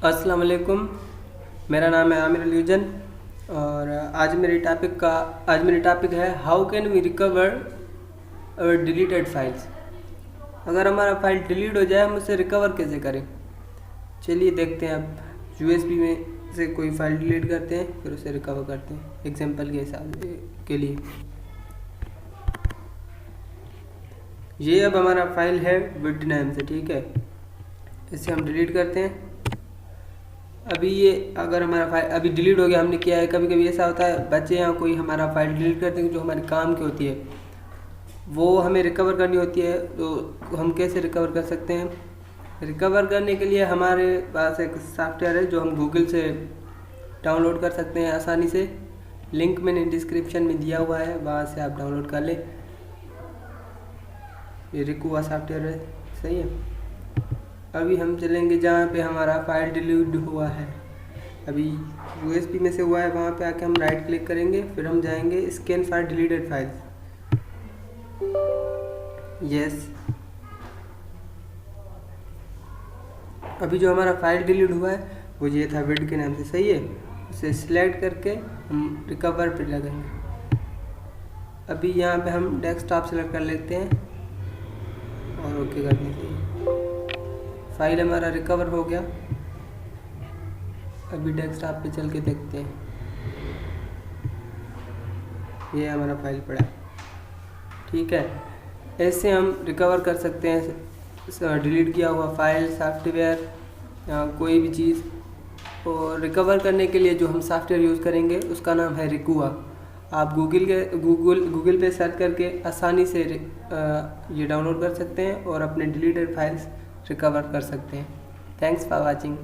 अस्सलाम वालेकुम। मेरा नाम है आमिर अलीजन और आज मेरी टॉपिक है how can we recover our deleted files. अगर हमारा फाइल डिलीट हो जाए हम उसे रिकवर कैसे करें, चलिए देखते हैं। आप यूएसबी में से कोई फाइल डिलीट करते हैं फिर उसे रिकवर करते हैं। एग्जांपल के हिसाब के लिए ये अब हमारा फाइल है विद नेम से, ठीक है। इसे हम डिलीट करते हैं। अभी ये अगर हमारा फाइल अभी डिलीट हो गया, हमने किया है, कभी कभी ऐसा होता है बच्चे या कोई हमारा फाइल डिलीट करते हैं जो हमारे काम की होती है, वो हमें रिकवर करनी होती है। तो हम कैसे रिकवर कर सकते हैं? रिकवर करने के लिए हमारे पास एक सॉफ्टवेयर है जो हम गूगल से डाउनलोड कर सकते हैं आसानी से। लिंक मैंने डिस्क्रिप्शन में दिया हुआ है, वहाँ से आप डाउनलोड कर लें। ये रिकुआ सॉफ्टवेयर है, सही है। अभी हम चलेंगे जहाँ पे हमारा फाइल डिलीट हुआ है। अभी यूएसबी में से हुआ है, वहाँ पे आके हम राइट क्लिक करेंगे, फिर हम जाएंगे scan for deleted files. Yes, अभी जो हमारा फाइल डिलीट हुआ है वो ये था विड के नाम से, सही है। उसे सिलेक्ट करके हम रिकवर पे लगाएंगे। अभी यहाँ पे हम डेस्कटॉप सेलेक्ट कर लेते हैं और ओके कर देते हैं। फाइल हमारा रिकवर हो गया। अभी डेस्कटॉप पे चल के देखते हैं, ये हमारा फाइल पड़ा, ठीक है। ऐसे हम रिकवर कर सकते हैं डिलीट किया हुआ फाइल, सॉफ्टवेयर या कोई भी चीज़। और रिकवर करने के लिए जो हम सॉफ्टवेयर यूज़ करेंगे उसका नाम है रिकुआ। आप गूगल पे सर्च करके आसानी से ये डाउनलोड कर सकते हैं और अपने डिलीटेड फाइल्स रिकवर कर सकते हैं। Thanks for watching.